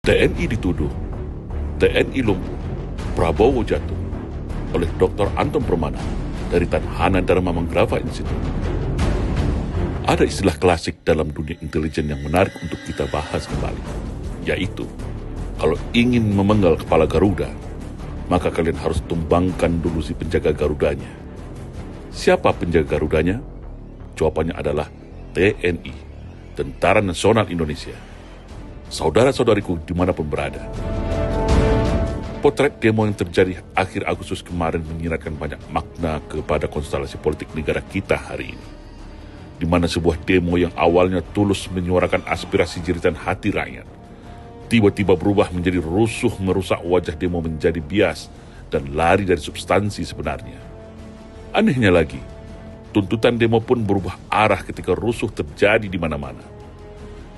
TNI dituduh, TNI lumpuh, Prabowo jatuh oleh Dr. Anton Permana dari Tanhana Dharma Mangrava Institute. Ada istilah klasik dalam dunia intelijen yang menarik untuk kita bahas kembali, yaitu kalau ingin memenggal kepala Garuda, maka kalian harus tumbangkan dulu si penjaga Garudanya. Siapa penjaga Garudanya? Jawabannya adalah TNI, Tentara Nasional Indonesia. Saudara-saudariku dimanapun berada, potret demo yang terjadi akhir Agustus kemarin menyiratkan banyak makna kepada konstelasi politik negara kita hari ini, di mana sebuah demo yang awalnya tulus menyuarakan aspirasi jeritan hati rakyat, tiba-tiba berubah menjadi rusuh merusak wajah demo menjadi bias dan lari dari substansi sebenarnya. Anehnya lagi, tuntutan demo pun berubah arah ketika rusuh terjadi di mana-mana.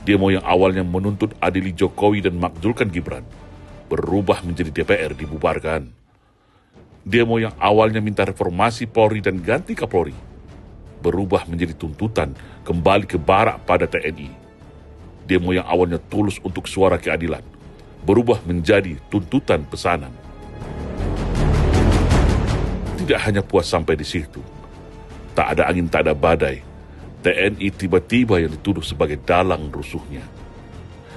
Demo yang awalnya menuntut adili Jokowi dan makzulkan Gibran, berubah menjadi DPR dibubarkan. Demo yang awalnya minta reformasi Polri dan ganti Kapolri, berubah menjadi tuntutan kembali ke barak pada TNI. Demo yang awalnya tulus untuk suara keadilan, berubah menjadi tuntutan pesanan. Tidak hanya puas sampai di situ. Tak ada angin, tak ada badai. TNI tiba-tiba yang dituduh sebagai dalang rusuhnya.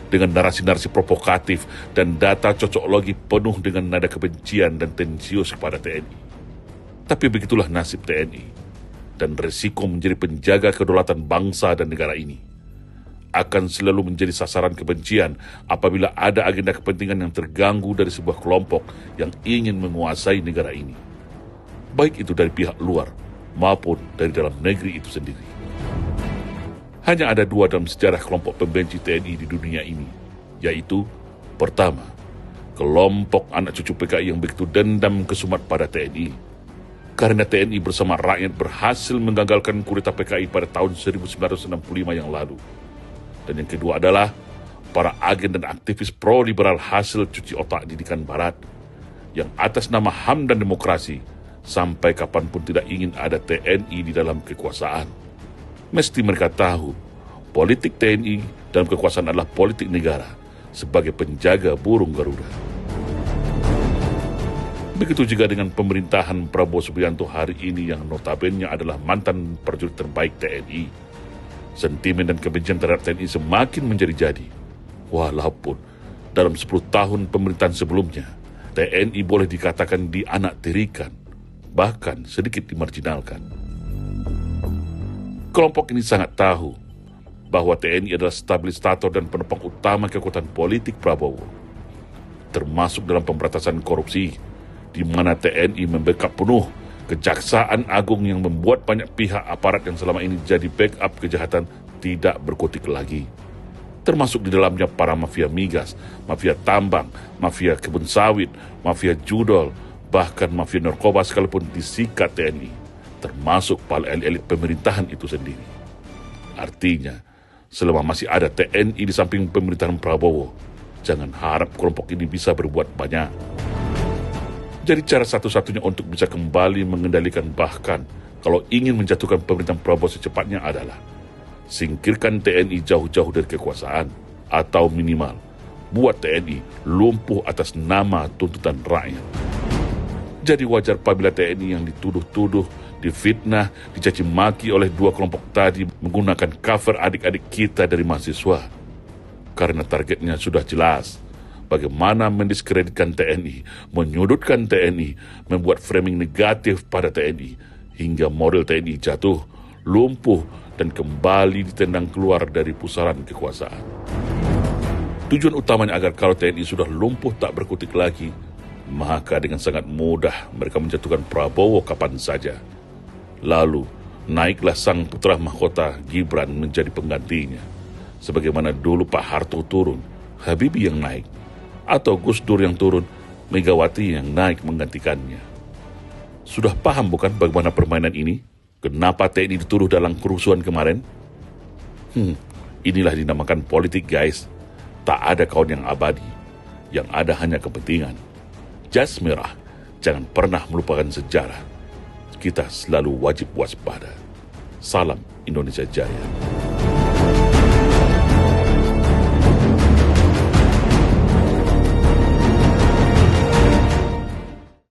Dengan narasi-narasi provokatif dan data cocoklogi penuh dengan nada kebencian dan tensius kepada TNI. Tapi begitulah nasib TNI, dan resiko menjadi penjaga kedaulatan bangsa dan negara ini. Akan selalu menjadi sasaran kebencian apabila ada agenda kepentingan yang terganggu dari sebuah kelompok yang ingin menguasai negara ini. Baik itu dari pihak luar maupun dari dalam negeri itu sendiri. Hanya ada dua dalam sejarah kelompok pembenci TNI di dunia ini, yaitu pertama, kelompok anak cucu PKI yang begitu dendam kesumat pada TNI, karena TNI bersama rakyat berhasil menggagalkan kudeta PKI pada tahun 1965 yang lalu. Dan yang kedua adalah para agen dan aktivis pro-liberal hasil cuci otak didikan Barat, yang atas nama HAM dan demokrasi, sampai kapanpun tidak ingin ada TNI di dalam kekuasaan. Mesti mereka tahu, politik TNI dalam kekuasaan adalah politik negara sebagai penjaga burung Garuda. Begitu juga dengan pemerintahan Prabowo Subianto hari ini yang notabene adalah mantan prajurit terbaik TNI. Sentimen dan kebencian terhadap TNI semakin menjadi-jadi. Walaupun dalam 10 tahun pemerintahan sebelumnya, TNI boleh dikatakan dianaktirikan, bahkan sedikit dimarginalkan. Kelompok ini sangat tahu bahwa TNI adalah stabilisator dan penopang utama kekuatan politik Prabowo, termasuk dalam pemberantasan korupsi, di mana TNI membackup penuh Kejaksaan Agung yang membuat banyak pihak aparat yang selama ini jadi backup kejahatan tidak berkutik lagi, termasuk di dalamnya para mafia migas, mafia tambang, mafia kebun sawit, mafia judol, bahkan mafia narkoba sekalipun disikat TNI, termasuk para elit pemerintahan itu sendiri. Artinya, selama masih ada TNI di samping pemerintahan Prabowo, jangan harap kelompok ini bisa berbuat banyak. Jadi cara satu-satunya untuk bisa kembali mengendalikan, bahkan kalau ingin menjatuhkan pemerintahan Prabowo secepatnya adalah singkirkan TNI jauh-jauh dari kekuasaan, atau minimal buat TNI lumpuh atas nama tuntutan rakyat. Jadi wajar apabila TNI yang dituduh-tuduh, difitnah, dicaci maki oleh dua kelompok tadi menggunakan cover adik-adik kita dari mahasiswa. Karena targetnya sudah jelas, bagaimana mendiskreditkan TNI, menyudutkan TNI, membuat framing negatif pada TNI, hingga moral TNI jatuh, lumpuh, dan kembali ditendang keluar dari pusaran kekuasaan. Tujuan utamanya agar kalau TNI sudah lumpuh tak berkutik lagi, maka dengan sangat mudah mereka menjatuhkan Prabowo kapan saja. Lalu naiklah sang putra mahkota Gibran menjadi penggantinya. Sebagaimana dulu Pak Harto turun, Habibie yang naik, atau Gus Dur yang turun, Megawati yang naik menggantikannya. Sudah paham bukan bagaimana permainan ini? Kenapa TNI dituduh dalam kerusuhan kemarin? Inilah dinamakan politik, guys. Tak ada kawan yang abadi, yang ada hanya kepentingan. Jas merah, jangan pernah melupakan sejarah. Kita selalu wajib waspada. Salam Indonesia Jaya.